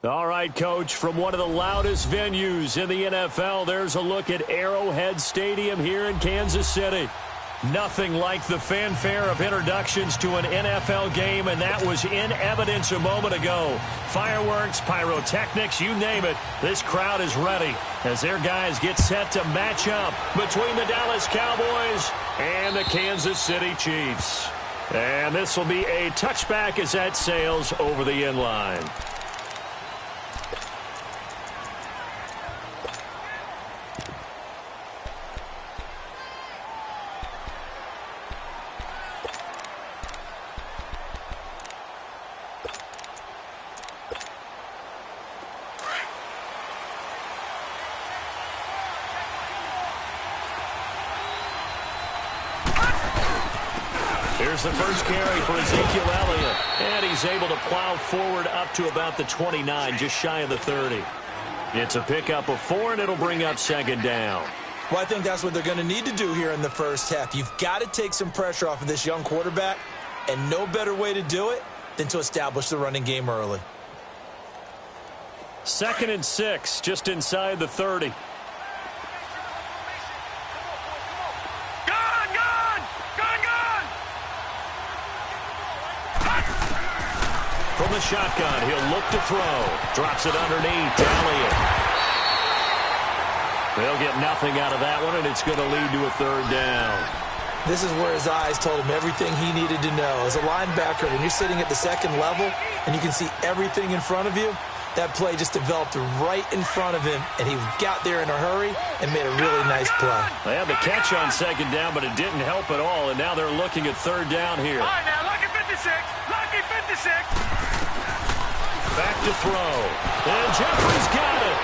All right, Coach, from one of the loudest venues in the NFL, there's a look at Arrowhead Stadium here in Kansas City. Nothing like the fanfare of introductions to an NFL game, and that was in evidence a moment ago. Fireworks, pyrotechnics, you name it. This crowd is ready as their guys get set to match up between the Dallas Cowboys and the Kansas City Chiefs. And this will be a touchback as that sails over the end line. Here's the first carry for Ezekiel Elliott. And he's able to plow forward up to about the 29, just shy of the 30. It's a pickup of 4, and it'll bring up second down. Well, I think that's what they're going to need to do here in the first half. You've got to take some pressure off of this young quarterback, and no better way to do it than to establish the running game early. 2nd and 6, just inside the 30. From the shotgun, he'll look to throw. Drops it underneath to Elliott. They'll get nothing out of that one, and it's going to lead to a 3rd down. This is where his eyes told him everything he needed to know. As a linebacker, when you're sitting at the 2nd level and you can see everything in front of you, that play just developed right in front of him, and he got there in a hurry and made a really nice play. They had the catch on 2nd down, but it didn't help at all, and now they're looking at 3rd down here. All right, now, lucky 56. Lucky 56. Back to throw. And Jeffrey's got it.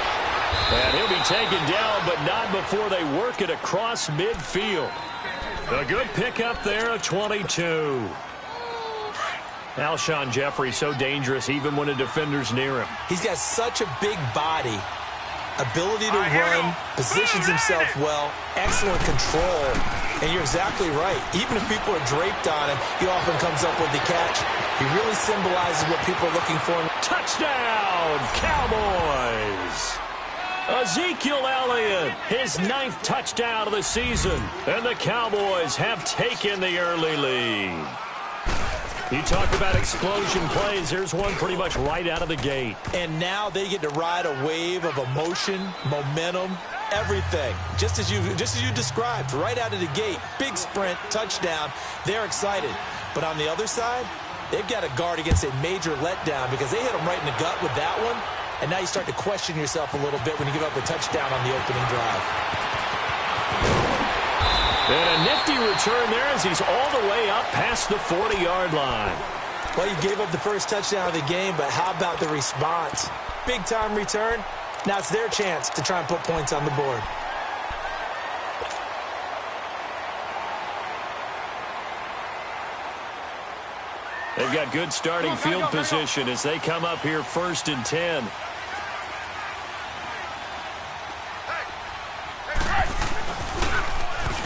And he'll be taken down, but not before they work it across midfield. A good pickup there at 22. Alshon Jeffrey so dangerous even when a defender's near him. He's got such a big body, ability to run, positions himself well, excellent control. And you're exactly right. Even if people are draped on him, he often comes up with the catch. He really symbolizes what people are looking for. Touchdown, Cowboys! Ezekiel Elliott, his 9th touchdown of the season. And the Cowboys have taken the early lead. You talk about explosion plays. Here's one pretty much right out of the gate. And now they get to ride a wave of emotion, momentum, everything. Just as you described, right out of the gate. Big sprint, touchdown. They're excited. But on the other side, they've got to guard against a major letdown because they hit them right in the gut with that one. And now you start to question yourself a little bit when you give up a touchdown on the opening drive. And a nifty return there as he's all the way up past the 40-yard line. Well, you gave up the first touchdown of the game, but how about the response? Big-time return. Now it's their chance to try and put points on the board. They've got good starting field position as they come up here 1st and 10.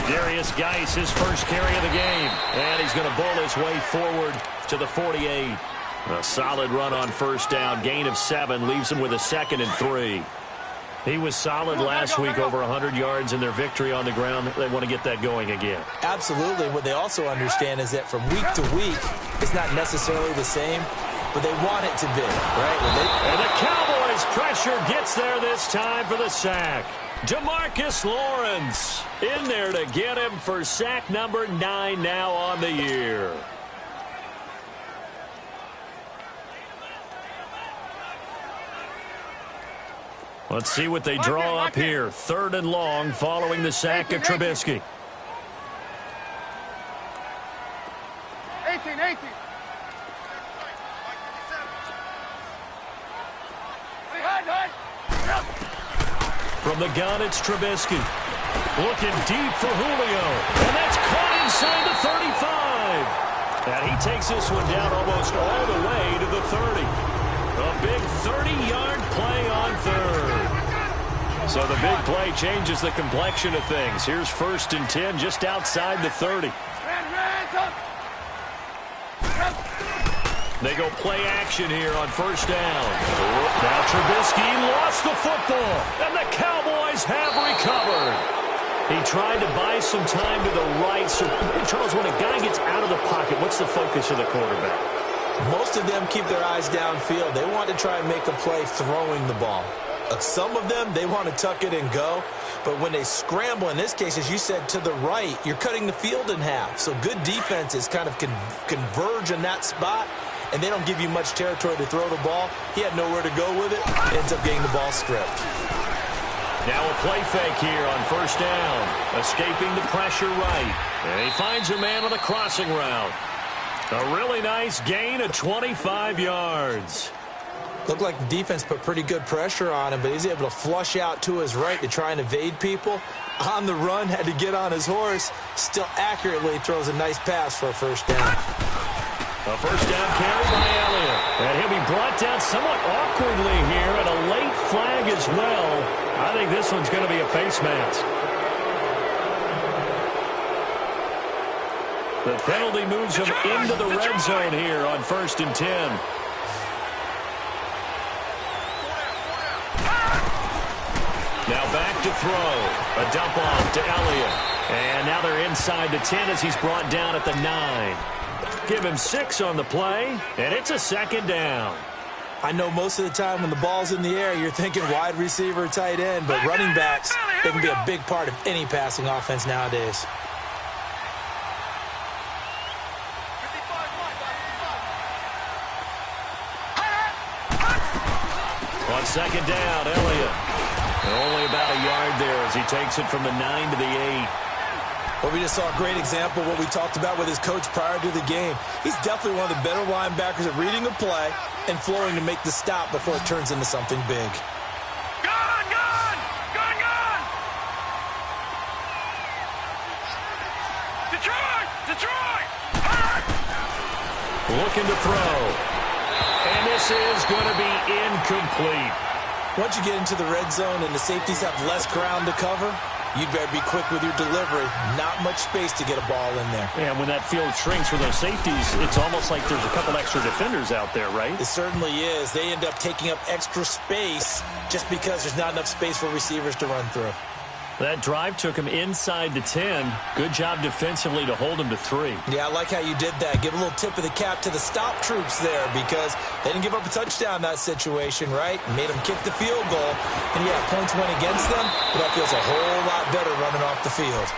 Darius Geis, his first carry of the game. And he's going to bowl his way forward to the 48. A solid run on 1st down. Gain of 7 leaves him with a 2nd and 3. He was solid last week, over 100 yards in their victory on the ground. They want to get that going again. Absolutely. What they also understand is that from week to week, it's not necessarily the same, but they want it to be, right? And the Cowboys' pressure gets there this time for the sack. DeMarcus Lawrence in there to get him for sack number 9 now on the year. Let's see what they draw up here. 3rd and long following the sack of Trubisky. 18. From the gun, it's Trubisky. Looking deep for Julio. And that's caught inside the 35. And he takes this one down almost all the way to the 30. A big 30-yard play on 3rd. So the big play changes the complexion of things. Here's 1st and 10 just outside the 30. They go play action here on first down. Now Trubisky lost the football, and the Cowboys have recovered. He tried to buy some time to the right. So, Charles, when a guy gets out of the pocket, what's the focus of the quarterback? Most of them keep their eyes downfield. They want to try and make a play throwing the ball. Some of them, they want to tuck it and go. But when they scramble, in this case, as you said, to the right, you're cutting the field in half. So good defenses kind of converge in that spot, and they don't give you much territory to throw the ball. He had nowhere to go with it. Ends up getting the ball stripped. Now a play fake here on first down. Escaping the pressure right. And he finds a man on the crossing route. A really nice gain of 25 yards. Looked like the defense put pretty good pressure on him, but he's able to flush out to his right to try and evade people. On the run, had to get on his horse. Still accurately throws a nice pass for a first down. A first down carry by Elliott. And he'll be brought down somewhat awkwardly here, and a late flag as well. I think this one's going to be a face mask. The penalty moves him into the red zone here on 1st and 10. Now back to throw. A dump off to Elliott. And now they're inside the 10 as he's brought down at the 9. Give him 6 on the play, and it's a second down. I know most of the time when the ball's in the air, you're thinking wide receiver, tight end, but running backs, they can be a big part of any passing offense nowadays. On second down, Elliott. Only about a yard there as he takes it from the 9 to the 8. Well, we just saw a great example of what we talked about with his coach prior to the game. He's definitely one of the better linebackers at reading a play and flowing to make the stop before it turns into something big. Gone, gone! Gone, gone! Detroit! Detroit! Looking to throw. And this is going to be incomplete. Once you get into the red zone and the safeties have less ground to cover, you'd better be quick with your delivery. Not much space to get a ball in there. And when that field shrinks for those safeties, it's almost like there's a couple extra defenders out there, right? It certainly is. They end up taking up extra space just because there's not enough space for receivers to run through. That drive took him inside the 10. Good job defensively to hold him to 3. Yeah, I like how you did that. Give a little tip of the cap to the stop troops there because they didn't give up a touchdown in that situation, right? Made them kick the field goal. And, yeah, points went against them, but that feels a whole lot better running off the field.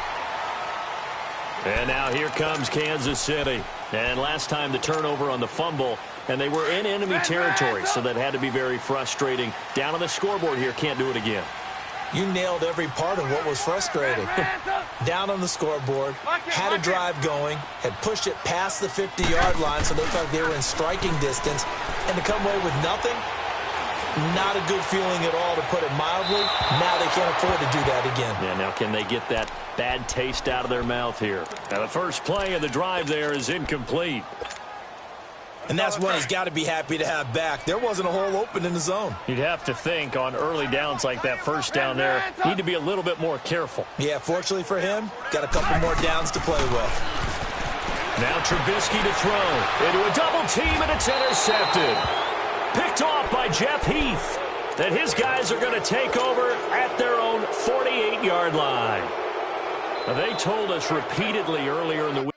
And now here comes Kansas City. And last time the turnover on the fumble, and they were in enemy territory, so that had to be very frustrating. Down on the scoreboard here, can't do it again. You nailed every part of what was frustrating. Down on the scoreboard, had a drive going, had pushed it past the 50-yard line so they thought they were in striking distance, and to come away with nothing, not a good feeling at all, to put it mildly. Now they can't afford to do that again. Yeah, now can they get that bad taste out of their mouth here? Now the first play of the drive there is incomplete. And that's one he's got to be happy to have back. There wasn't a hole open in the zone. You'd have to think on early downs like that first down there, need to be a little bit more careful. Yeah, fortunately for him, got a couple more downs to play with. Now Trubisky to throw. Into a double team, and it's intercepted. Picked off by Jeff Heath. That his guys are going to take over at their own 48-yard line. Now, they told us repeatedly earlier in the week.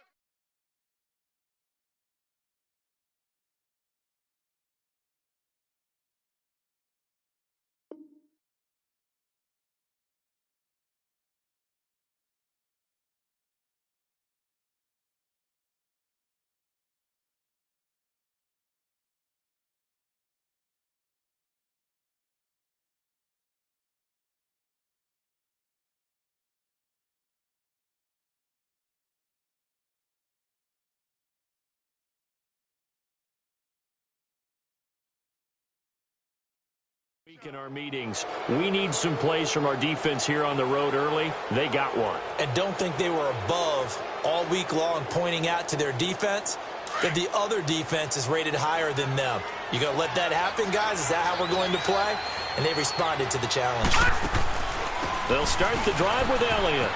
In our meetings, we need some plays from our defense here on the road early. They got one. And don't think they were above all week long pointing out to their defense that the other defense is rated higher than them. You going to let that happen, guys? Is that how we're going to play? And they responded to the challenge. They'll start the drive with Elliott.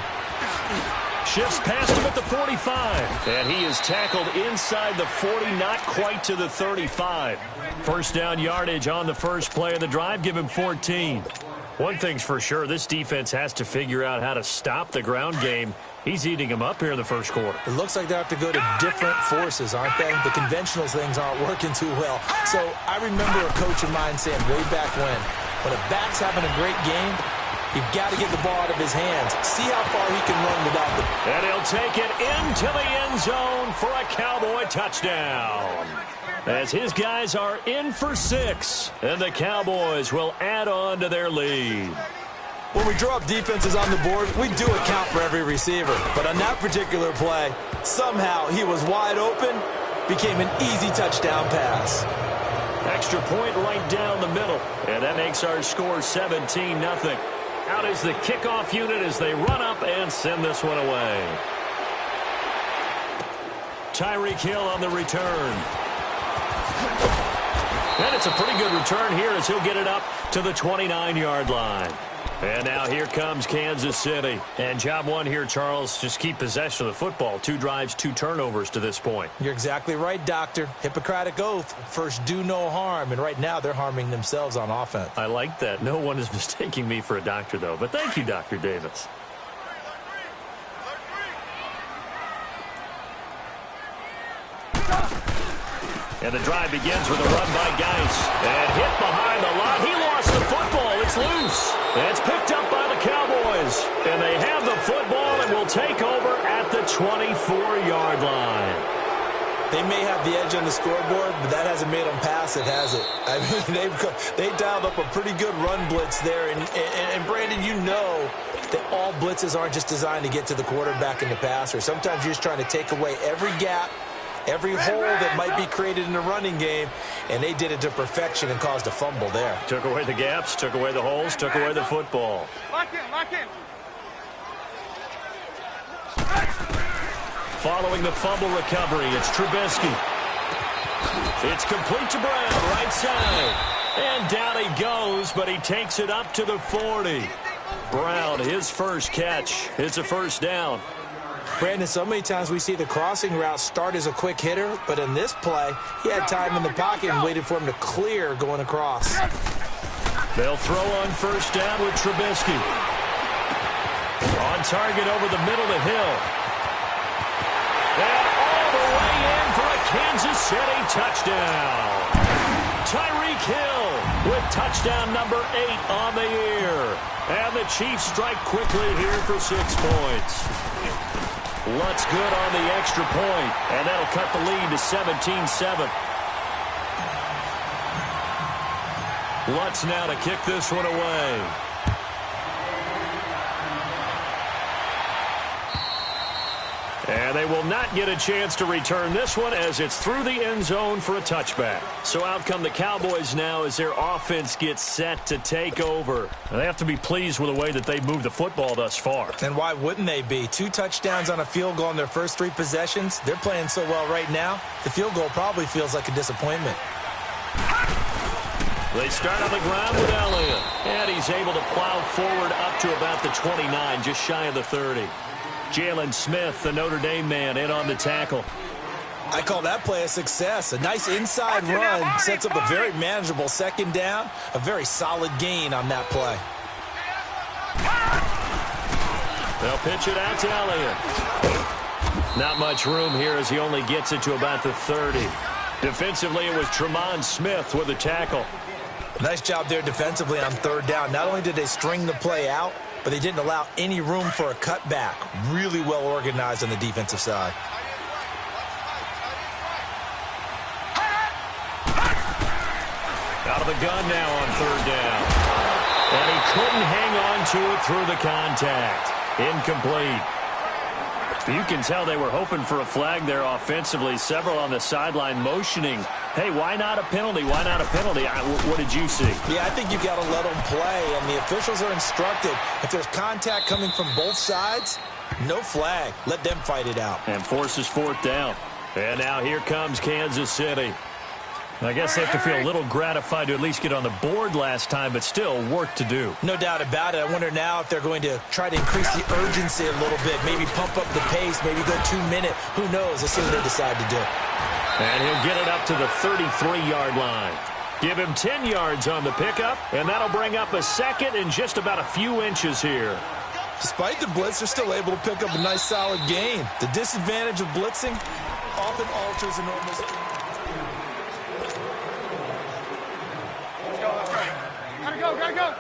Shifts past him at the 45. And he is tackled inside the 40, not quite to the 35. First down yardage on the first play of the drive. Give him 14. One thing's for sure, this defense has to figure out how to stop the ground game. He's eating them up here in the first quarter. It looks like they have to go to different forces, aren't they? The conventional things aren't working too well. So I remember a coach of mine saying way back when a back's having a great game, you've got to get the ball out of his hands. See how far he can run without the... And he'll take it into the end zone for a Cowboy touchdown. As his guys are in for 6, and the Cowboys will add on to their lead. When we draw up defenses on the board, we do account for every receiver. But on that particular play, somehow he was wide open, became an easy touchdown pass. Extra point right down the middle, and that makes our score 17-0. Out is the kickoff unit as they run up and send this one away. Tyreek Hill on the return. And it's a pretty good return here as he'll get it up to the 29-yard line. And now here comes Kansas City. And job one here, Charles, just keep possession of the football. 2 drives, 2 turnovers to this point. You're exactly right, Doctor. Hippocratic oath. First, do no harm. And right now, they're harming themselves on offense. I like that. No one is mistaking me for a doctor, though. But thank you, Dr. Davis. And the drive begins with a run by Geis. And hit behind the line. He lost the football. It's loose. And it's picked up by the Cowboys. And they have the football and will take over at the 24-yard line. They may have the edge on the scoreboard, but that hasn't made them pass it, has it? I mean, they dialed up a pretty good run blitz there. And Brandon, you know that all blitzes aren't just designed to get to the quarterback and the passer. Sometimes you're just trying to take away every gap, every hole that might be created in the running game, and they did it to perfection and caused a fumble there. Took away the gaps, took away the holes, took away the football. Lock in, lock in. Following the fumble recovery, it's Trubisky. It's complete to Brown, right side. And down he goes, but he takes it up to the 40. Brown, his first catch. It's a first down. Brandon, so many times we see the crossing route start as a quick hitter, but in this play, he had time in the pocket and waited for him to clear going across. They'll throw on first down with Trubisky. On target over the middle to Hill. And all the way in for a Kansas City touchdown. Tyreek Hill with touchdown number 8 on the year. And the Chiefs strike quickly here for 6 points. Lutz good on the extra point, and that'll cut the lead to 17-7. Lutz now to kick this one away. And they will not get a chance to return this one as it's through the end zone for a touchback. So out come the Cowboys now as their offense gets set to take over. And they have to be pleased with the way that they've moved the football thus far. And why wouldn't they be? 2 touchdowns on a field goal in their first 3 possessions. They're playing so well right now, the field goal probably feels like a disappointment. They start on the ground with Elliott. And he's able to plow forward up to about the 29, just shy of the 30. Jalen Smith, the Notre Dame man, in on the tackle. I call that play a success. A nice inside run sets up a very manageable second down. A very solid gain on that play. They'll pitch it out to Elliott. Not much room here as he only gets it to about the 30. Defensively, it was Tremont Smith with a tackle. Nice job there defensively on third down. Not only did they string the play out, but they didn't allow any room for a cutback. Really well organized on the defensive side. Out of the gun now on third down. And he couldn't hang on to it through the contact. Incomplete. You can tell they were hoping for a flag there offensively. Several on the sideline motioning. Hey, why not a penalty? Why not a penalty? What did you see? Yeah, I think you've got to let them play, and the officials are instructed. If there's contact coming from both sides, no flag. Let them fight it out. And forces fourth down. And now here comes Kansas City. I guess they have to feel a little gratified to at least get on the board last time, but still work to do. No doubt about it. I wonder now if they're going to try to increase the urgency a little bit, maybe pump up the pace, maybe go 2-minute. Who knows? Let's see what they decide to do. And he'll get it up to the 33-yard line. Give him 10 yards on the pickup, and that'll bring up a second in just about a few inches here. Despite the blitz, they're still able to pick up a nice, solid gain. The disadvantage of blitzing often alters a normal... Gotta go.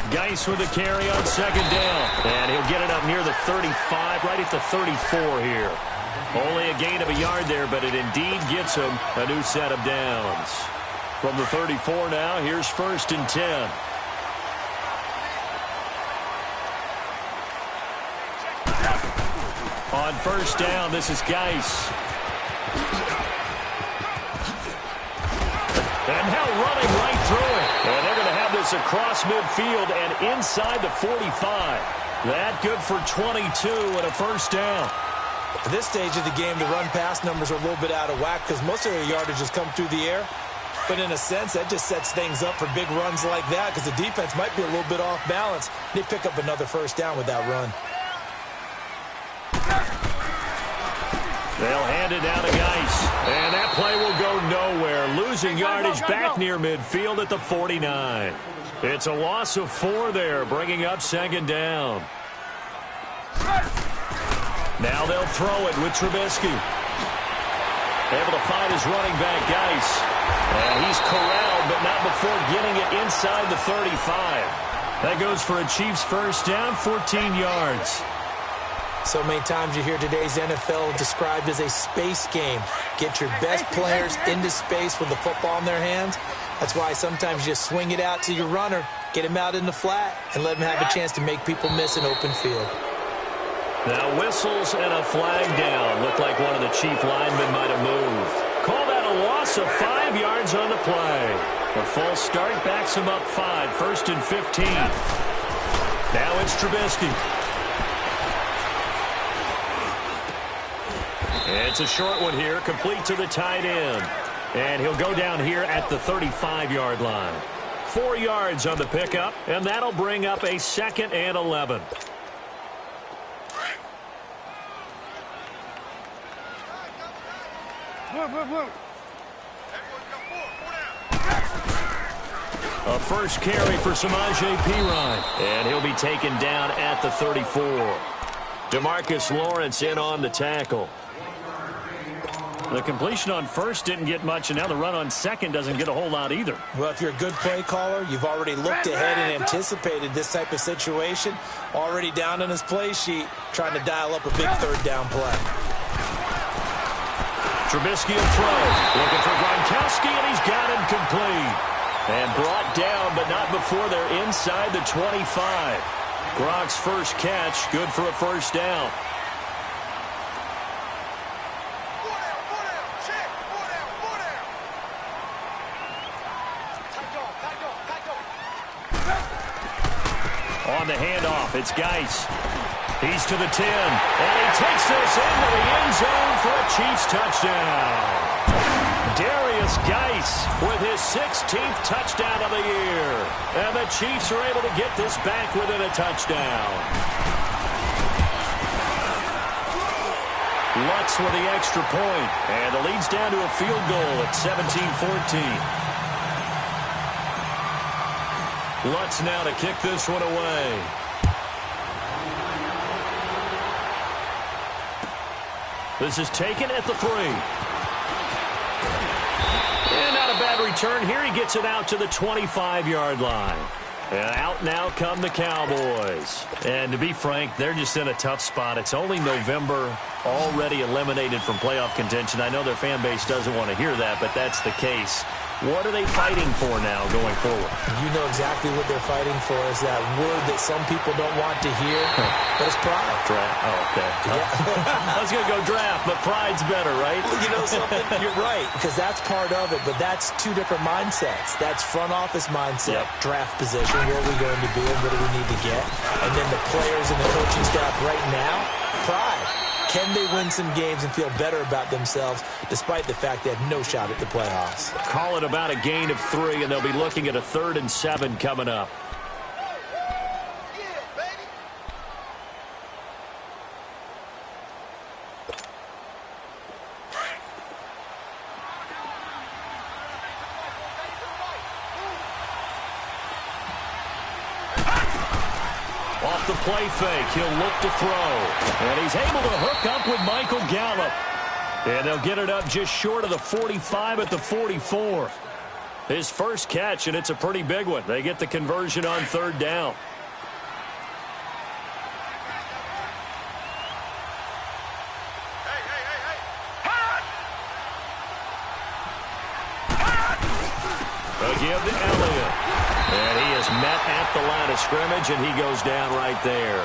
Geis with the carry on second down. And he'll get it up near the 35, right at the 34 here. Only a gain of a yard there, but it indeed gets him a new set of downs. From the 34 now, here's 1st and 10. On 1st down, this is Geis. And now running right through it. And they're going to have this across midfield and inside the 45. That good for 22 and a 1st down. At this stage of the game, the run-pass numbers are a little bit out of whack because most of their yardage has come through the air. But in a sense, that just sets things up for big runs like that because the defense might be a little bit off balance. They pick up another 1st down with that run. They'll hand it down to Geis. And that play will go nowhere. Losing yardage back near midfield at the 49. It's a loss of 4 there, bringing up 2nd down. Now they'll throw it with Trubisky. Able to find his running back, Geis. And he's corralled, but not before getting it inside the 35. That goes for a Chiefs 1st down, 14 yards. So many times you hear today's NFL described as a space game. Get your best players into space with the football in their hands. That's why sometimes you just swing it out to your runner, get him out in the flat, and let him have a chance to make people miss an open field. Now whistles and a flag down. Looked like one of the Chief linemen might have moved. Call that a loss of 5 yards on the play. A false start backs him up 5, 1st and 15. Now it's Trubisky. It's a short one here, complete to the tight end. And he'll go down here at the 35-yard line. 4 yards on the pickup, and that'll bring up a 2nd and 11. A first carry for Samaje Perine, and he'll be taken down at the 34. DeMarcus Lawrence in on the tackle. The completion on 1st didn't get much, and now the run on 2nd doesn't get a whole lot either. Well, if you're a good play caller, you've already looked ahead and anticipated this type of situation. Already down on his play sheet, trying to dial up a big 3rd down play. Trubisky will throw. Looking for Gronkowski, and he's got him complete. And brought down, but not before they're inside the 25. Gronk's first catch, good for a 1st down. On the handoff, it's Geis. He's to the 10, and he takes this into the end zone for a Chiefs touchdown. Darius Geis with his 16th touchdown of the year. And the Chiefs are able to get this back within a touchdown. Lutz with the extra point, and the lead's down to a field goal at 17-14. Lutz now to kick this one away. This is taken at the 3. And not a bad return here. He gets it out to the 25-yard line. And out now come the Cowboys. And to be frank, they're just in a tough spot. It's only November, already eliminated from playoff contention. I know their fan base doesn't want to hear that, but that's the case. What are they fighting for now going forward? You know exactly what they're fighting for is that word that some people don't want to hear, but it's pride. Draft. Oh, okay. Yeah. I was going to go draft, but pride's better, right? You know something? You're right, because that's part of it, but that's two different mindsets. That's front office mindset, draft position, where are we going to be and what do we need to get? And then the players and the coaching staff right now, pride. Can they win some games and feel better about themselves despite the fact they had no shot at the playoffs? Call it about a gain of 3, and they'll be looking at a 3rd and 7 coming up. Off the play fake, he'll look to throw. And he's able to hook up with Michael Gallup. And they'll get it up just short of the 45 at the 44. His first catch, and it's a pretty big one. They get the conversion on 3rd down. Give to Elliott. And he is met at the line of scrimmage, and he goes down right there.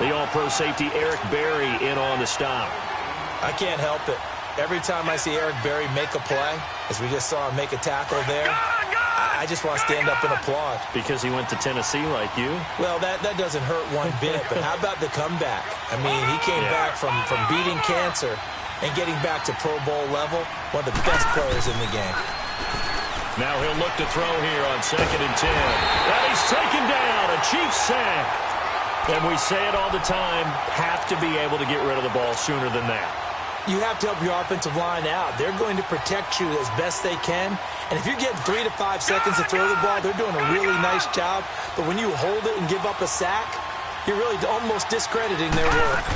The All-Pro safety Eric Berry in on the stop. I can't help it. Every time I see Eric Berry make a play, as we just saw him make a tackle there, I just want to stand up and applaud. Because he went to Tennessee like you? Well, that doesn't hurt one bit, but how about the comeback? I mean, he came back from beating cancer and getting back to Pro Bowl level, one of the best players in the game. Now he'll look to throw here on 2nd and 10. And he's taken down, a Chiefs sack. And we say it all the time, have to be able to get rid of the ball sooner than that. You have to help your offensive line out. They're going to protect you as best they can. And if you're getting 3 to 5 seconds to throw the ball, they're doing a really nice job. But when you hold it and give up a sack, you're really almost discrediting their work.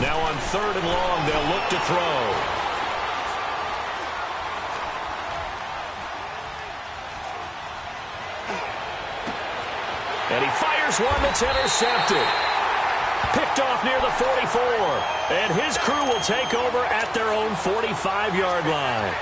Now on 3rd and long, they'll look to throw. And he fires one that's intercepted. Picked off near the 44. And his crew will take over at their own 45-yard line.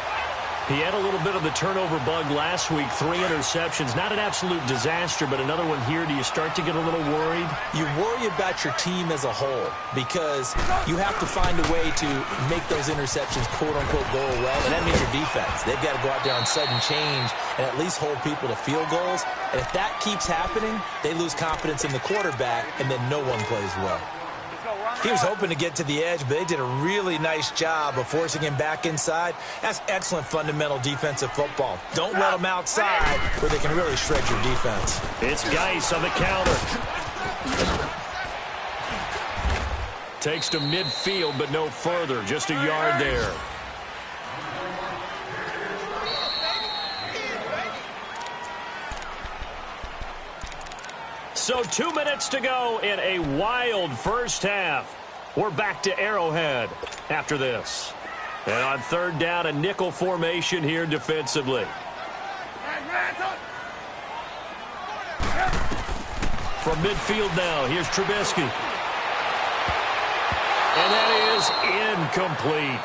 He had a little bit of the turnover bug last week, 3 interceptions. Not an absolute disaster, but another one here. Do you start to get a little worried? You worry about your team as a whole because you have to find a way to make those interceptions, quote-unquote, go well, and that means your defense. They've got to go out there on sudden change and at least hold people to field goals. And if that keeps happening, they lose confidence in the quarterback, and then no one plays well. He was hoping to get to the edge, but they did a really nice job of forcing him back inside. That's excellent fundamental defensive football. Don't let them outside where they can really shred your defense. It's Geis on the counter. Takes to midfield, but no further. Just a yard there. So 2 minutes to go in a wild first half. We're back to Arrowhead after this. And on 3rd down, a nickel formation here defensively. From midfield now, here's Trubisky. And that is incomplete.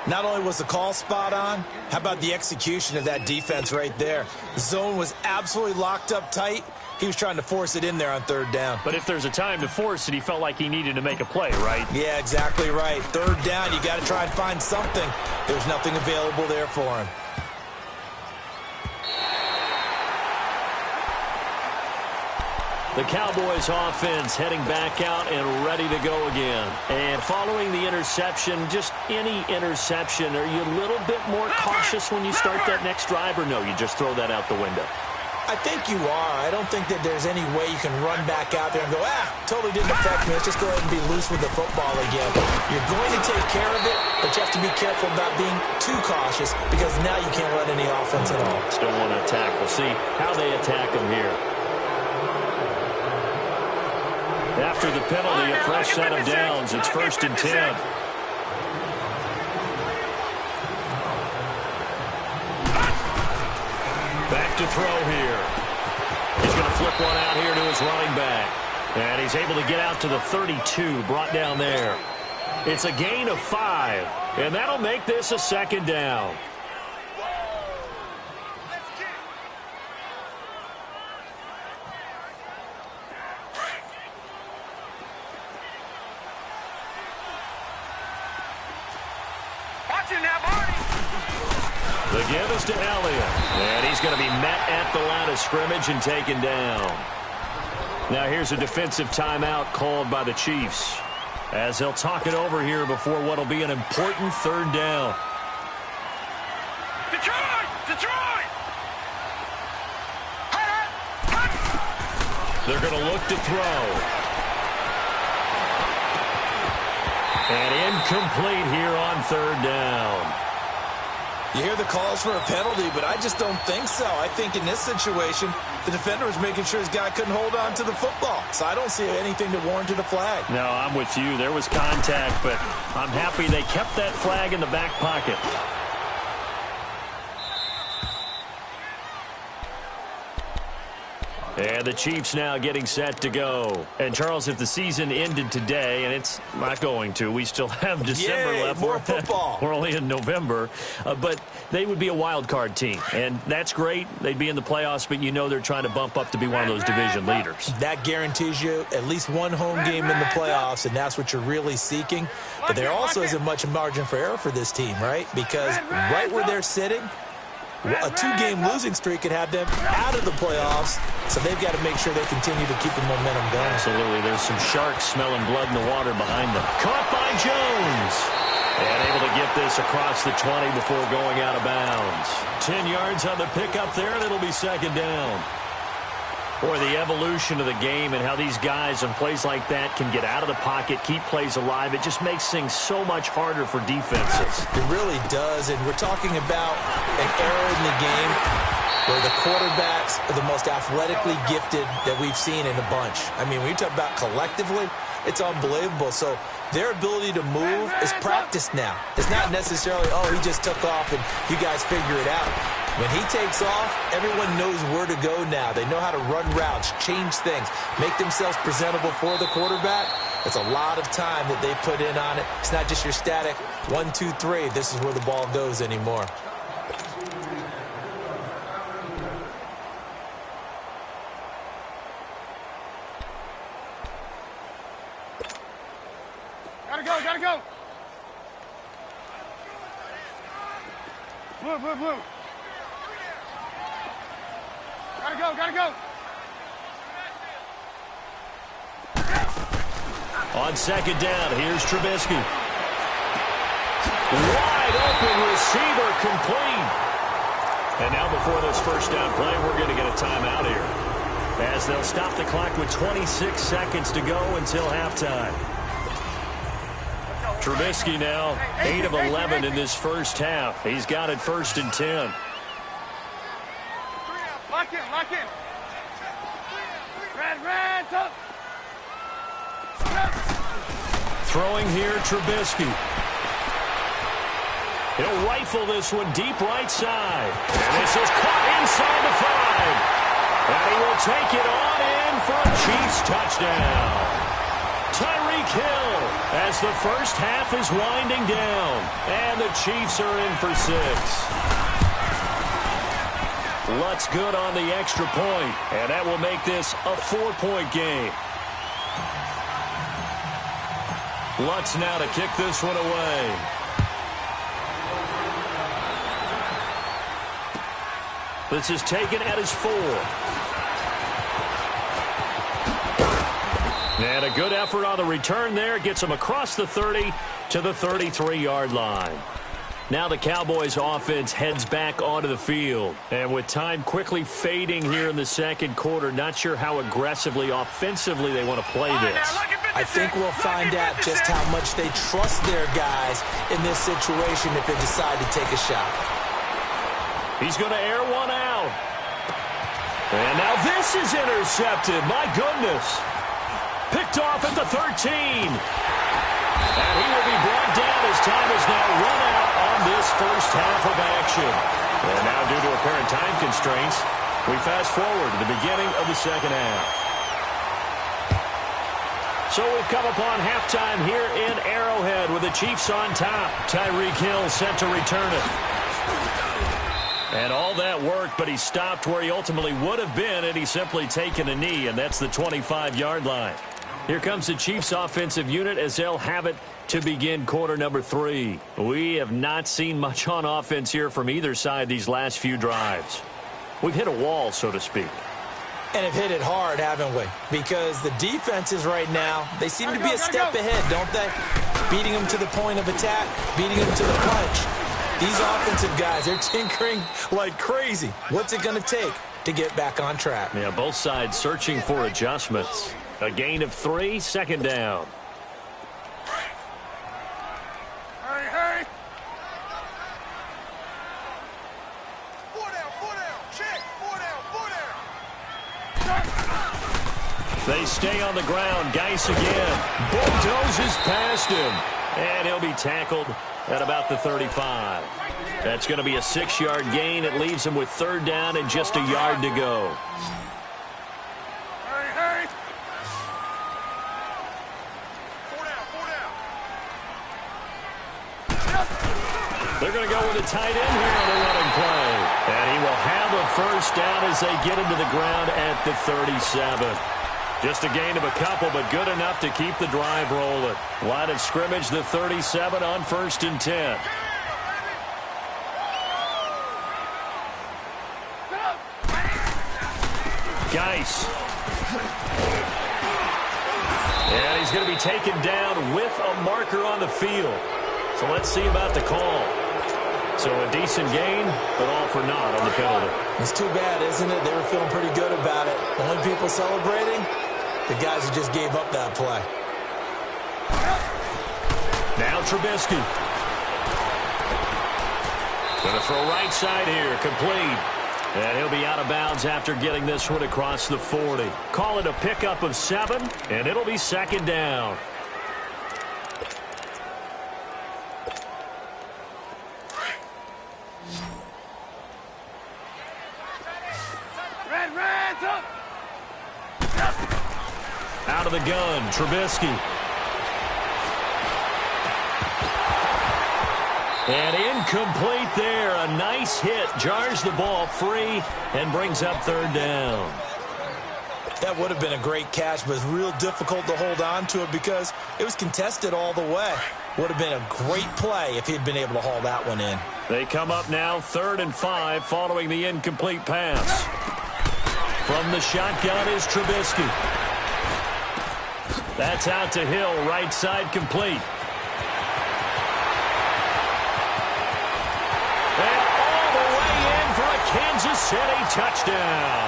Not only was the call spot on, how about the execution of that defense right there? The zone was absolutely locked up tight. He was trying to force it in there on 3rd down. But if there's a time to force it, he felt like he needed to make a play, right? Yeah, exactly right. 3rd down, you got to try and find something. There's nothing available there for him. The Cowboys offense heading back out and ready to go again. And following the interception, just any interception, are you a little bit more cautious when you start that next drive, or no, you just throw that out the window? I think you are. I don't think that there's any way you can run back out there and go, totally didn't affect me. Let's just go ahead and be loose with the football again. You're going to take care of it, but you have to be careful about being too cautious because now you can't run any offense at all. Still want to attack. We'll see how they attack them here. After the penalty, a fresh set of downs. It's 1st and 10. Back to throw here. He's going to flip one out here to his running back. And he's able to get out to the 32, brought down there. It's a gain of 5, and that'll make this a 2nd down. goes to Elliott. And he's going to be met at the line of scrimmage and taken down. Now here's a defensive timeout called by the Chiefs, as they'll talk it over here before what will be an important third down. Detroit! Detroit! They're going to look to throw. And incomplete here on third down. You hear the calls for a penalty, but I just don't think so. I think in this situation, the defender was making sure his guy couldn't hold on to the football. So I don't see anything that warranted a flag. No, I'm with you. There was contact, but I'm happy they kept that flag in the back pocket. And the Chiefs now getting set to go. And, Charles, if the season ended today, and it's not going to, we still have December left. More football. We're only in November. But they would be a wild card team. And that's great. They'd be in the playoffs, but you know they're trying to bump up to be one of those division leaders. That guarantees you at least one home game in the playoffs, and that's what you're really seeking. But there also isn't much margin for error for this team, right? Because right where they're sitting, a two-game losing streak could have them out of the playoffs, so they've got to make sure they continue to keep the momentum going. Absolutely. There's some sharks smelling blood in the water behind them. Caught by Jones. And able to get this across the 20 before going out of bounds. 10 yards on the pickup there, and it'll be second down. Boy, the evolution of the game and how these guys on plays like that can get out of the pocket, keep plays alive, it just makes things so much harder for defenses. It really does, and we're talking about an era in the game where the quarterbacks are the most athletically gifted that we've seen in a bunch. I mean, when you talk about collectively, it's unbelievable. So their ability to move is practiced now. It's not necessarily, oh, he just took off and you guys figure it out. When he takes off, everyone knows where to go now. They know how to run routes, change things, make themselves presentable for the quarterback. It's a lot of time that they put in on it. It's not just your static 1, 2, 3. This is where the ball goes anymore. Gotta go, gotta go. Blue, blue, blue. Gotta go, gotta go. On second down, here's Trubisky. Wide open receiver, complete. And now before this first down play, we're going to get a timeout here, as they'll stop the clock with 26 seconds to go until halftime. Trubisky now 8 of 11 in this first half. He's got it 1st and 10. Lock in, lock in. Red, up. Throwing here, Trubisky. He'll rifle this one deep right side. And this is caught inside the 5. And he will take it on in for a Chiefs touchdown. Tyreek Hill, as the first half is winding down. And the Chiefs are in for 6. Lutz good on the extra point, and that will make this a 4-point game. Lutz now to kick this one away. This is taken at his 4. And a good effort on the return there. Gets him across the 30 to the 33-yard line. Now the Cowboys offense heads back onto the field. And with time quickly fading here in the second quarter, not sure how aggressively, offensively they want to play this. I think we'll find out just how much they trust their guys in this situation if they decide to take a shot. He's going to air one out. And now this is intercepted. My goodness. Picked off at the 13. And he will be brought down as time is now run out on this first half of action. And now, due to apparent time constraints, we fast forward to the beginning of the second half. So we've come upon halftime here in Arrowhead with the Chiefs on top. Tyreek Hill set to return it. And all that worked, but he stopped where he ultimately would have been had he simply taken a knee, and that's the 25-yard line. Here comes the Chiefs offensive unit as they'll have it to begin quarter number 3. We have not seen much on offense here from either side these last few drives. We've hit a wall, so to speak. And have hit it hard, haven't we? Because the defenses right now, they seem to be a step ahead, don't they? Beating them to the point of attack, beating them to the punch. These offensive guys, they're tinkering like crazy. What's it going to take to get back on track? Yeah, both sides searching for adjustments. A gain of 3, second down. Hurry, hurry. 4 down, 4 down. Check. 4 down, 4 down. They stay on the ground. Geis again. Bulldozes past him. And he'll be tackled at about the 35. That's going to be a 6-yard gain. It leaves him with third down and just a yard to go. Hurry, hurry. 4 down, 4 down. They're going to go with a tight end here on the running play. And he will have a first down as they get him to the ground at the 37. Just a gain of a couple, but good enough to keep the drive rolling. Line of scrimmage, the 37 on 1st and 10. Geis. And he's going to be taken down with a marker on the field. So let's see about the call. So a decent gain, but all for naught on the penalty. It's too bad, isn't it? They were feeling pretty good about it. Only people celebrating, the guys who just gave up that play. Now Trubisky. Going to throw right side here, complete. And he'll be out of bounds after getting this one across the 40. Call it a pickup of 7, and it'll be second down. Red, up. Out of the gun, Trubisky. And incomplete there. A nice hit. Jars the ball free and brings up third down. That would have been a great catch, but it's real difficult to hold on to it because it was contested all the way. Would have been a great play if he'd been able to haul that one in. They come up now 3rd and 5 following the incomplete pass. From the shotgun is Trubisky. That's out to Hill, right side complete. And all the way in for a Kansas City touchdown.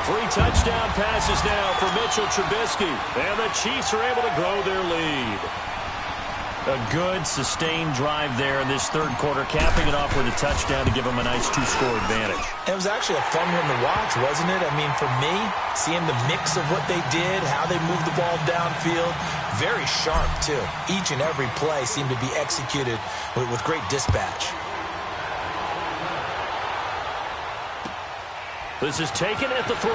3 touchdown passes now for Mitchell Trubisky. And the Chiefs are able to grow their lead. A good, sustained drive there in this third quarter, capping it off with a touchdown to give them a nice 2-score advantage. It was actually a fun one to watch, wasn't it? I mean, for me, seeing the mix of what they did, how they moved the ball downfield, very sharp, too. Each and every play seemed to be executed with great dispatch. This is taken at the 3.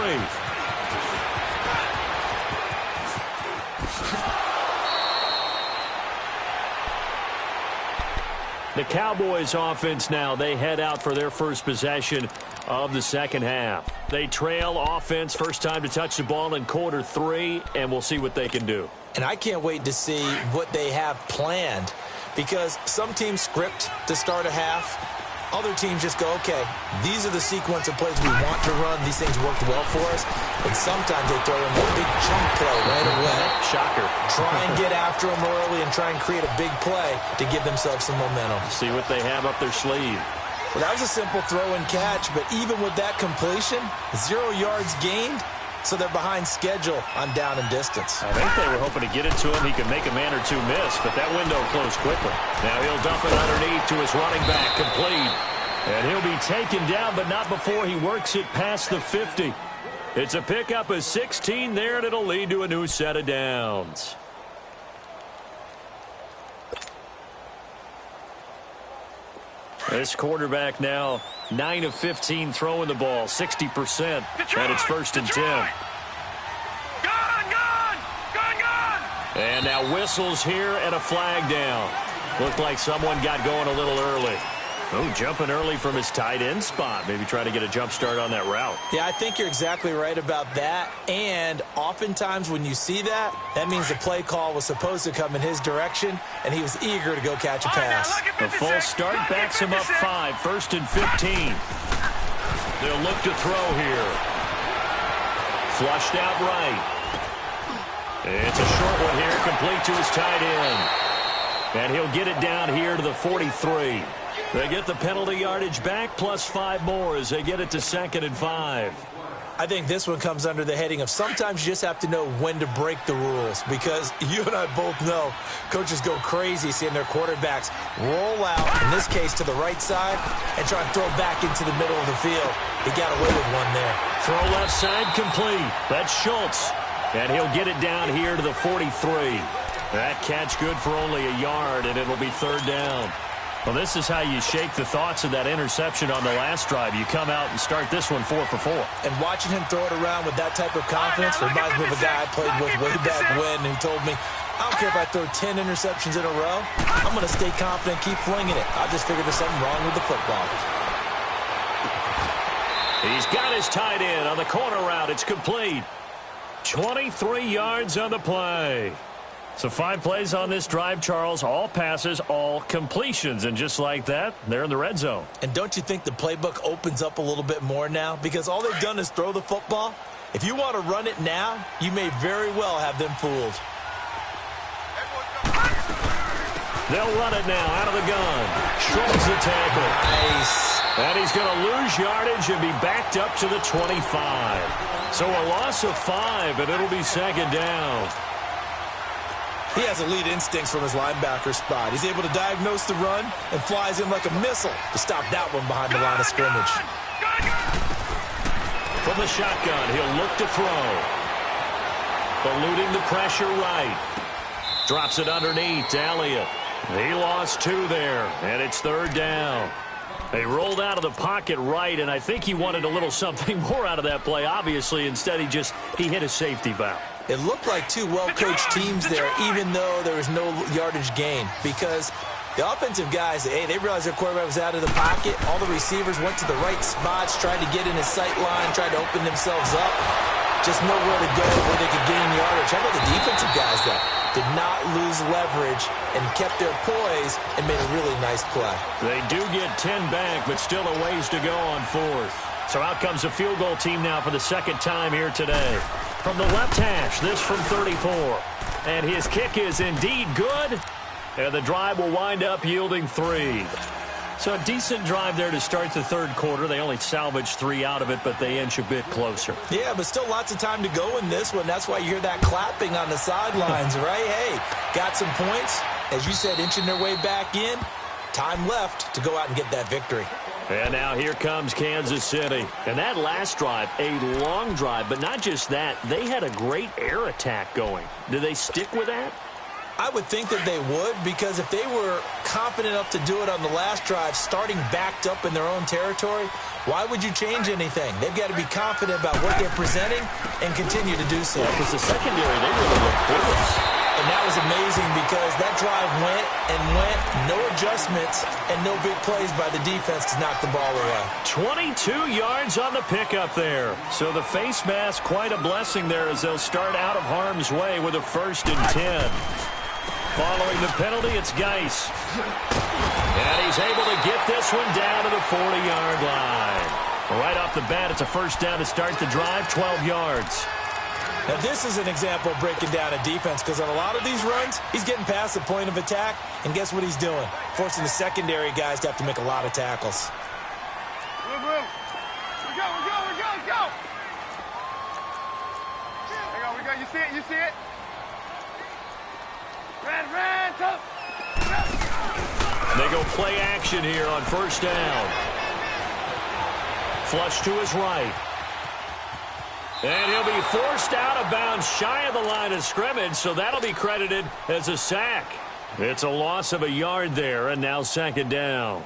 The Cowboys offense now, they head out for their first possession of the second half. They trail offense, first time to touch the ball in quarter 3, and we'll see what they can do. And I can't wait to see what they have planned because some teams script to start a half. Other teams just go, okay, these are the sequence of plays we want to run. These things worked well for us. And sometimes they throw in a big chunk play right away. Shocker. Try and get after them early and try and create a big play to give themselves some momentum. See what they have up their sleeve. Well, that was a simple throw and catch, but even with that completion, 0 yards gained, so they're behind schedule on down and distance. I think they were hoping to get it to him. He could make a man or two miss, but that window closed quickly. Now he'll dump it underneath to his running back, complete. And he'll be taken down, but not before he works it past the 50. It's a pickup of 16 there, and it'll lead to a new set of downs. This quarterback now 9 of 15 throwing the ball, 60%. And it's 1st and 10. And now whistles here and a flag down. Looked like someone got going a little early. Oh, jumping early from his tight end spot. Maybe trying to get a jump start on that route. Yeah, I think you're exactly right about that. And oftentimes when you see that, that means the play call was supposed to come in his direction, and he was eager to go catch a pass. The false start backs him up 5, 1st and 15. They'll look to throw here. Flushed out right. It's a short one here, complete to his tight end. And he'll get it down here to the 43. They get the penalty yardage back, plus 5 more as they get it to 2nd and 5. I think this one comes under the heading of sometimes you just have to know when to break the rules, because you and I both know coaches go crazy seeing their quarterbacks roll out, in this case to the right side, and try and throw back into the middle of the field. He got away with one there. Throw left side complete. That's Schultz. And he'll get it down here to the 43. That catch good for only a yard, and it'll be 3rd down. Well, this is how you shake the thoughts of that interception on the last drive. You come out and start this one 4 for 4. And watching him throw it around with that type of confidence reminds me of a guy I played with way back when who told me, I don't care if I throw 10 interceptions in a row. I'm going to stay confident, keep flinging it. I just figured there's something wrong with the football. He's got his tight end on the corner route. It's complete. 23 yards on the play. So 5 plays on this drive, Charles. All passes, all completions. And just like that, they're in the red zone. And don't you think the playbook opens up a little bit more now? Because all they've done is throw the football. If you want to run it now, you may very well have them fooled. They'll run it now out of the gun. Shrugs the tackle. Nice. And he's going to lose yardage and be backed up to the 25. So a loss of 5, and it'll be 2nd down. He has elite instincts from his linebacker spot. He's able to diagnose the run and flies in like a missile to stop that one behind the line of scrimmage. From the shotgun, he'll look to throw. Eluding the pressure right. Drops it underneath to Elliott. He lost 2 there, and it's 3rd down. They rolled out of the pocket right, and I think he wanted a little something more out of that play. Obviously, instead he hit a safety valve. It looked like 2 well-coached teams there, even though there was no yardage gain, because the offensive guys, they realized their quarterback was out of the pocket. All the receivers went to the right spots, tried to get in his sight line, tried to open themselves up. Just nowhere to go where they could gain yardage. How about the defensive guys, though? Did not lose leverage and kept their poise and made a really nice play. They do get 10 back, but still a ways to go on 4th. So out comes the field goal team now for the 2nd time here today. From the left hash, this from 34. And his kick is indeed good. And the drive will wind up yielding 3. So a decent drive there to start the 3rd quarter. They only salvaged 3 out of it, but they inch a bit closer. Yeah, but still lots of time to go in this one. That's why you hear that clapping on the sidelines, right? Hey, got some points. As you said, inching their way back in. Time left to go out and get that victory. And now here comes Kansas City. And that last drive, a long drive, but not just that. They had a great air attack going. Do they stick with that? I would think that they would, because if they were confident enough to do it on the last drive, starting backed up in their own territory, why would you change anything? They've got to be confident about what they're presenting and continue to do so. Because the secondary, they really looked porous. And that was amazing because that drive went and went, no adjustments, and no big plays by the defense to knock the ball away. 22 yards on the pickup there. So the face mask, quite a blessing there as they'll start out of harm's way with a 1st and 10. Following the penalty, it's Geis. And he's able to get this one down to the 40-yard line. Right off the bat, it's a 1st down to start the drive, 12 yards. Now, this is an example of breaking down a defense, because on a lot of these runs, he's getting past the point of attack, and guess what he's doing? Forcing the secondary guys to have to make a lot of tackles. Move, move. We go. We go. You see it? Ran, tough. They go play action here on 1st down. Flush to his right. And he'll be forced out of bounds shy of the line of scrimmage, so that'll be credited as a sack. It's a loss of a yard there, and now 2nd down.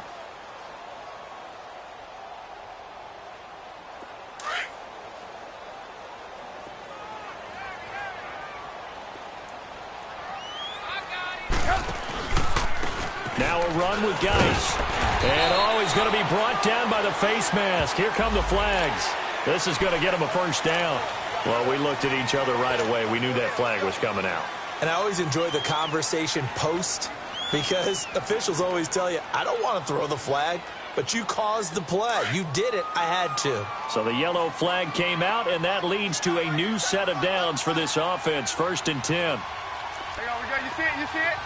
Now a run with Geis. And he's going to be brought down by the face mask. Here come the flags. This is going to get him a first down. Well, we looked at each other right away. We knew that flag was coming out. And I always enjoy the conversation post because officials always tell you, I don't want to throw the flag, but you caused the play. You did it. I had to. So the yellow flag came out, and that leads to a new set of downs for this offense. 1st and 10. Hang on, we got, you see it, you see it?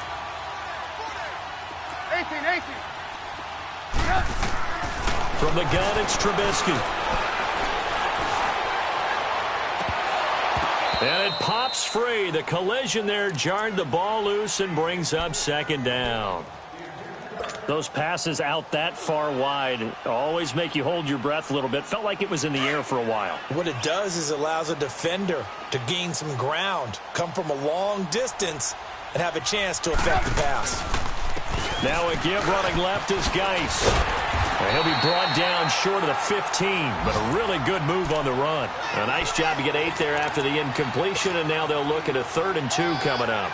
18. From the gun, it's Trubisky. And it pops free. The collision there jarred the ball loose and brings up 2nd down. Those passes out that far wide always make you hold your breath a little bit. Felt like it was in the air for a while. What it does is allows a defender to gain some ground, come from a long distance, and have a chance to affect the pass. Now a give running left is Geis. He'll be brought down short of the 15, but a really good move on the run. A nice job to get 8 there after the incompletion, and now they'll look at a 3rd and 2 coming up.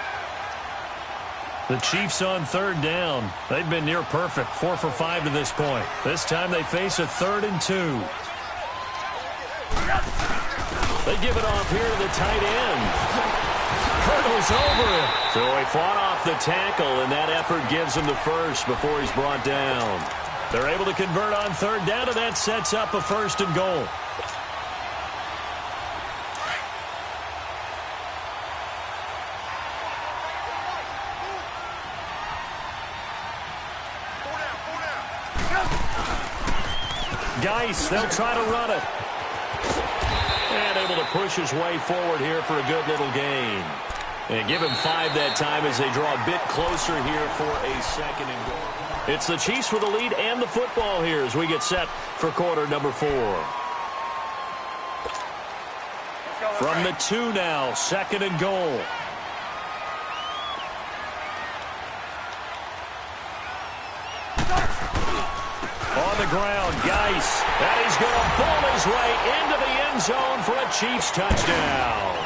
The Chiefs on 3rd down. They've been near perfect, 4 for 5 to this point. This time they face a 3rd and 2. They give it off here to the tight end. Hurdles over it. So he fought off the tackle, and that effort gives him the first before he's brought down. They're able to convert on 3rd down, and that sets up a 1st and goal. Geis, they'll try to run it. And able to push his way forward here for a good little gain. And give him 5 that time as they draw a bit closer here for a 2nd and goal. It's the Chiefs with the lead and the football here as we get set for quarter number 4. From the 2 now, 2nd and goal. On the ground, Geis. And he's going to ball his way into the end zone for a Chiefs touchdown.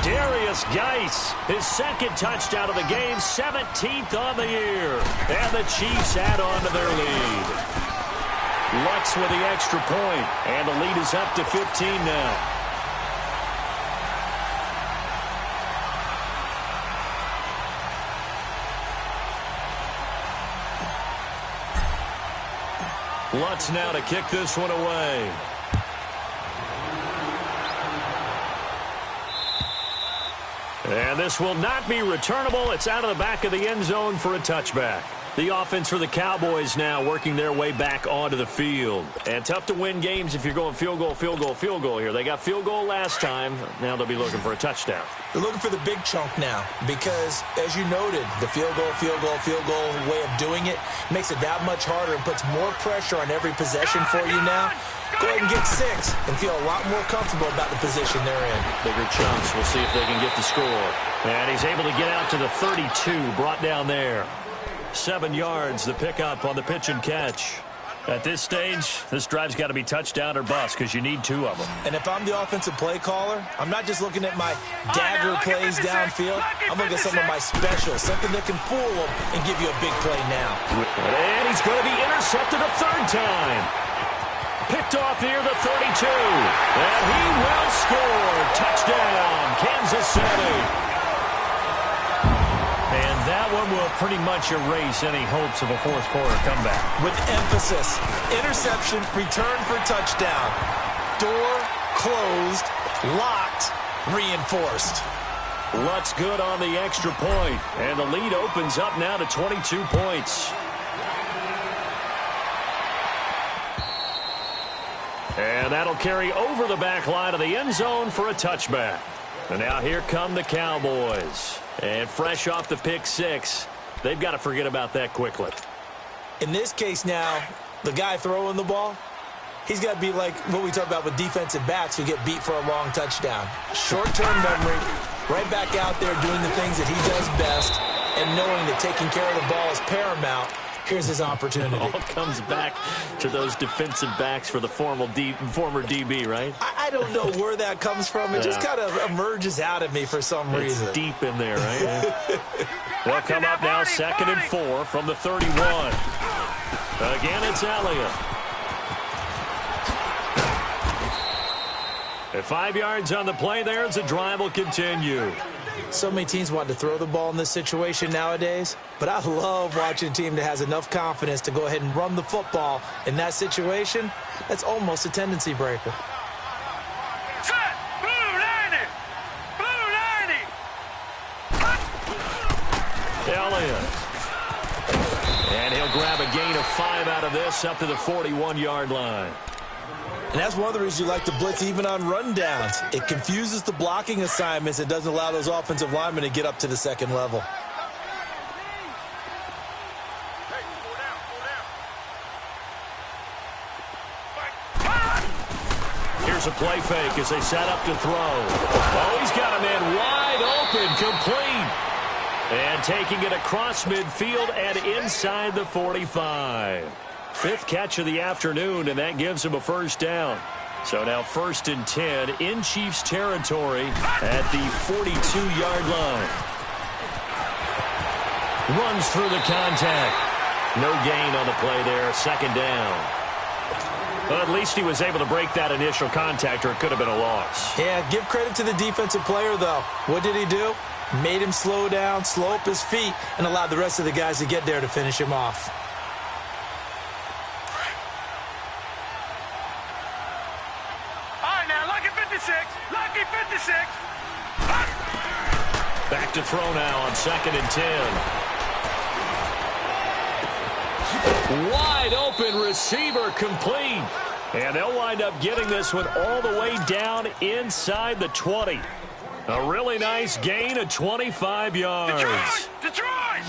Darius Geis, his 2nd touchdown of the game, 17th on the year. And the Chiefs add on to their lead. Lutz with the extra point, and the lead is up to 15 now. Lutz now to kick this one away. And this will not be returnable. It's out of the back of the end zone for a touchback. The offense for the Cowboys now working their way back onto the field. And tough to win games if you're going field goal here. They got field goal last time. Now they'll be looking for a touchdown. They're looking for the big chunk now because, as you noted, the field goal way of doing it makes it that much harder and puts more pressure on every possession for you now. Go ahead and get 6 and feel a lot more comfortable about the position they're in. Bigger chunks. We'll see if they can get the score. And he's able to get out to the 32, brought down there. 7 yards, the pickup on the pitch and catch. At this stage, this drive's got to be touchdown or bust because you need 2 of them. And if I'm the offensive play caller, I'm not just looking at my dagger plays downfield. I'm looking at some of my specials, something that can fool them and give you a big play now. And he's going to be intercepted a 3rd time. Picked off near the 32. And he will score. Touchdown, Kansas City. And that one will pretty much erase any hopes of a 4th quarter comeback. With emphasis, interception, return for touchdown. Door closed, locked, reinforced. Lutz good on the extra point. And the lead opens up now to 22 points. And that'll carry over the back line of the end zone for a touchback. And now here come the Cowboys. And fresh off the pick 6, they've got to forget about that quickly. In this case now, the guy throwing the ball, he's got to be like what we talk about with defensive backs who get beat for a long touchdown. Short-term memory, right back out there doing the things that he does best, and knowing that taking care of the ball is paramount. Here's his opportunity. It all comes back to those defensive backs for the former DB, right? I don't know where that comes from. It just kind of emerges out of me for some reason. It's deep in there, right? They'll come up now 2nd and 4 from the 31. Again, it's Elliott. At 5 yards on the play there as the drive will continue. So many teams want to throw the ball in this situation nowadays, but I love watching a team that has enough confidence to go ahead and run the football. In that situation, that's almost a tendency breaker. Set! Blue 90! Blue 90! Elliott. And he'll grab a gain of 5 out of this up to the 41-yard line. And that's one of the reasons you like to blitz even on rundowns. It confuses the blocking assignments. It doesn't allow those offensive linemen to get up to the second level. Here's a play fake as they set up to throw. Oh, he's got a man wide open, complete. And taking it across midfield and inside the 45. 5th catch of the afternoon, and that gives him a first down. So now 1st and 10 in Chiefs territory at the 42-yard line. Runs through the contact. No gain on the play there, 2nd down. Well, at least he was able to break that initial contact, or it could have been a loss. Yeah, give credit to the defensive player, though. What did he do? Made him slow down, slow up his feet, and allowed the rest of the guys to get there to finish him off. Lucky 56. Back to throw now on 2nd and 10. Wide open receiver, complete. And they'll wind up getting this one all the way down inside the 20. A really nice gain of 25 yards. Detroit!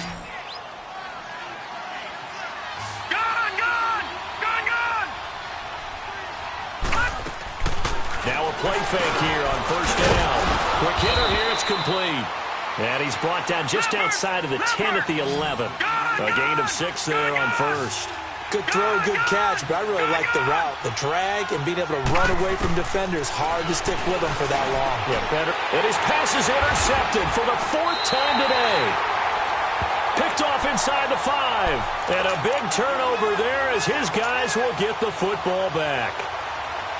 Now a play fake here on 1st down. Quick hitter here, it's complete. And he's brought down just outside of the 10 at the 11. A gain of 6 there on 1st. Good throw, good catch, but I really like the route. The drag and being able to run away from defenders. Hard to stick with them for that long. Yeah, better. And his pass is intercepted for the 4th time today. Picked off inside the 5. And a big turnover there as his guys will get the football back.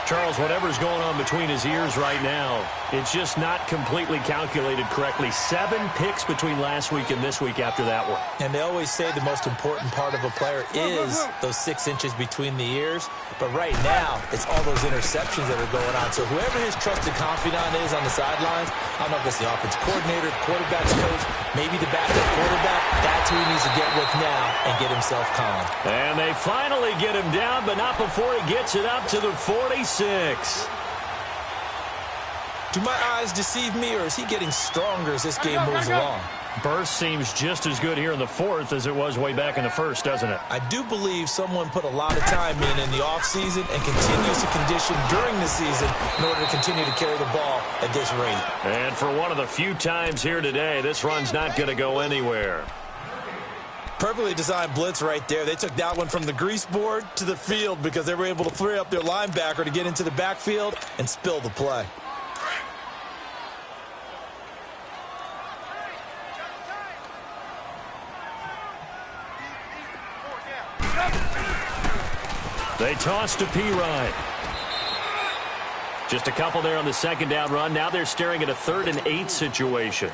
Charles, whatever's going on between his ears right now, it's just not completely calculated correctly. 7 picks between last week and this week after that one. And they always say the most important part of a player is those 6 inches between the ears. But right now, it's all those interceptions that are going on. So whoever his trusted confidant is on the sidelines, I don't know if it's the offensive coordinator, quarterback's coach, maybe the backup quarterback, that's who he needs to get with now and get himself calm. And they finally get him down, but not before he gets it up to the 46. Do my eyes deceive me, or is he getting stronger as this game moves along? Burst seems just as good here in the 4th as it was way back in the 1st, doesn't it? I do believe someone put a lot of time in the offseason and continues to condition during the season in order to continue to carry the ball at this rate. And for one of the few times here today, this run's not going to go anywhere. Perfectly designed blitz right there. They took that one from the grease board to the field because they were able to free up their linebacker to get into the backfield and spill the play. They toss to P-Ryan. Just a couple there on the 2nd down run. Now they're staring at a 3rd and 8 situation.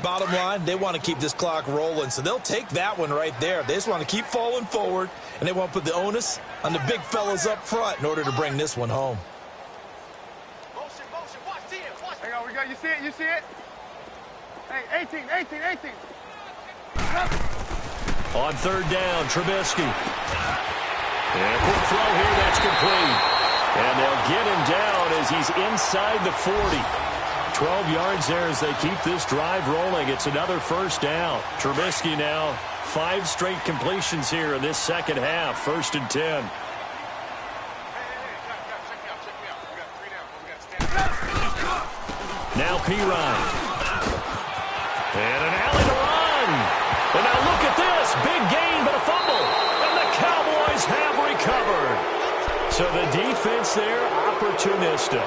Bottom line, they want to keep this clock rolling, so they'll take that one right there. They just want to keep falling forward, and they want to put the onus on the big fellas up front in order to bring this one home. Motion, watch it. Hang on, we got, you see it? Hey, 18. On 3rd down, Trubisky. And a quick throw here, that's complete. And they'll get him down as he's inside the 40. 12 yards there as they keep this drive rolling. It's another 1st down. Trubisky now 5 straight completions here in this 2nd half. 1st and 10. Now P-Ryan. And an alley to run. And now look at this. Big gain, but a fumble. And the Cowboys have recovered. So the defense there, opportunistic.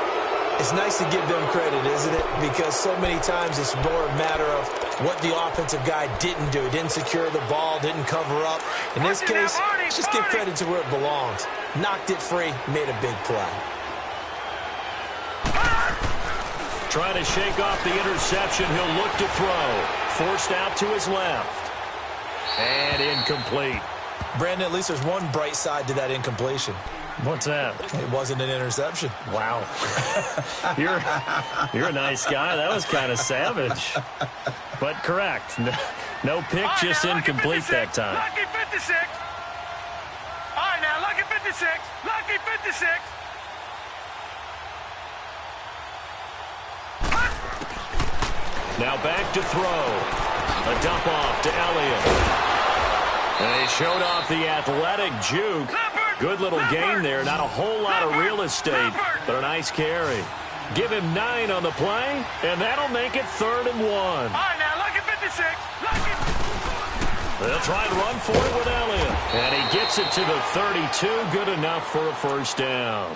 It's nice to give them credit, isn't it? Because so many times it's more a matter of what the offensive guy didn't do. Didn't secure the ball, didn't cover up. In this case, let's just give credit to where it belongs. Knocked it free, made a big play. Trying to shake off the interception. He'll look to throw. Forced out to his left. And incomplete. Brandon, at least there's one bright side to that incompletion. What's that? It wasn't an interception. Wow. You're a nice guy. That was kind of savage. But correct. No pick, just incomplete that time. Lucky 56. All right, now, lucky 56. Lucky 56. Now back to throw. A dump off to Elliott. And he showed off the athletic juke. Good little gain there. Not a whole lot of real estate, but a nice carry. Give him 9 on the play, and that'll make it 3rd and 1. All right, now, lucky 56. Lucky. They'll try and run for it with Elliott. And he gets it to the 32. Good enough for a first down.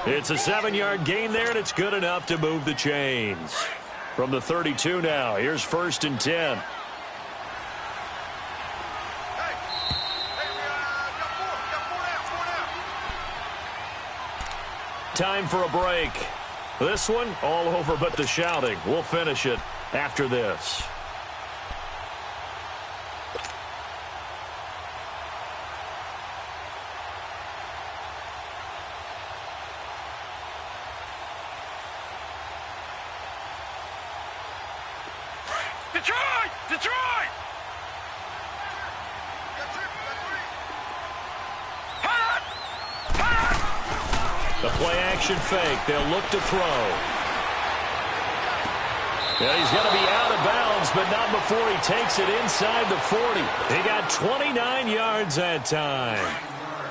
It's a 7-yard gain there, and it's good enough to move the chains. From the 32 now, here's 1st and 10. Time for a break. This one, all over but the shouting. We'll finish it after this. Detroit! Detroit! The play-action fake. They'll look to throw. Yeah, he's going to be out of bounds, but not before he takes it inside the 40. He got 29 yards that time.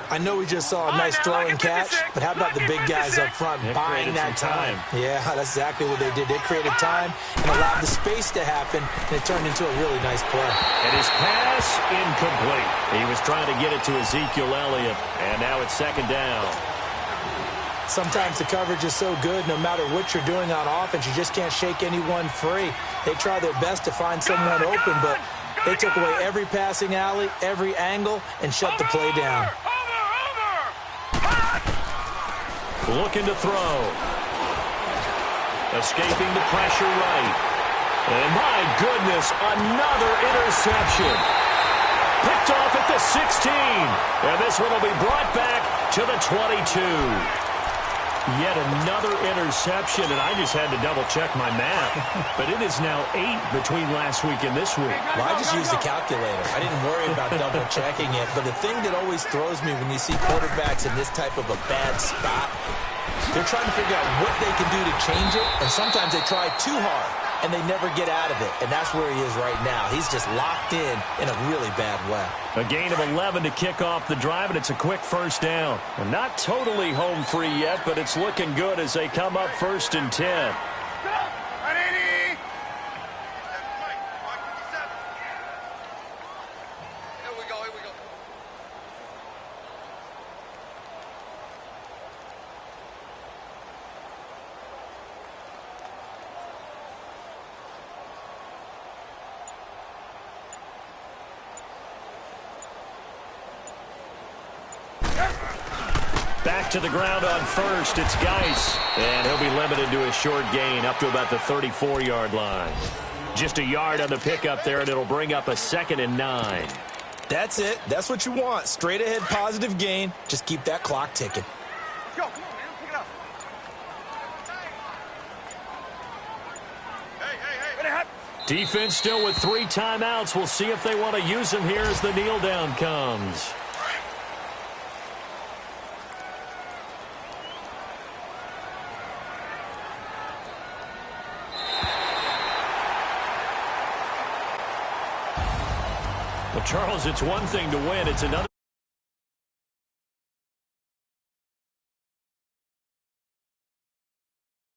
I know we just saw a nice throwing catch, but how about the big guys up front buying that time? Yeah, that's exactly what they did. They created time and allowed the space to happen, and it turned into a really nice play. And his pass, incomplete. He was trying to get it to Ezekiel Elliott, and now it's 2nd down. Sometimes the coverage is so good, no matter what you're doing on offense, you just can't shake anyone free. They try their best to find someone open, but they took away every passing alley, every angle, and shut the play down. Looking to throw. Escaping the pressure right. And my goodness, another interception. Picked off at the 16. And this one will be brought back to the 22. Yet another interception, and I just had to double-check my math. But it is now 8 between last week and this week. Well, I just used a calculator. I didn't worry about double-checking it. But the thing that always throws me when you see quarterbacks in this type of a bad spot, they're trying to figure out what they can do to change it, and sometimes they try too hard, and they never get out of it. And that's where he is right now. He's just locked in a really bad way. A gain of 11 to kick off the drive, and it's a quick first down. And not totally home free yet, but it's looking good as they come up 1st and 10. Back to the ground on 1st. It's Geis. And he'll be limited to a short gain up to about the 34-yard line. Just a yard on the pickup there, and it'll bring up a 2nd and 9. That's it. That's what you want. Straight ahead positive gain. Just keep that clock ticking. Let's go. Come on, man. Pick it up. Hey. Defense still with 3 timeouts. We'll see if they want to use them here as the kneel down comes. Well, Charles, it's one thing to win. It's another.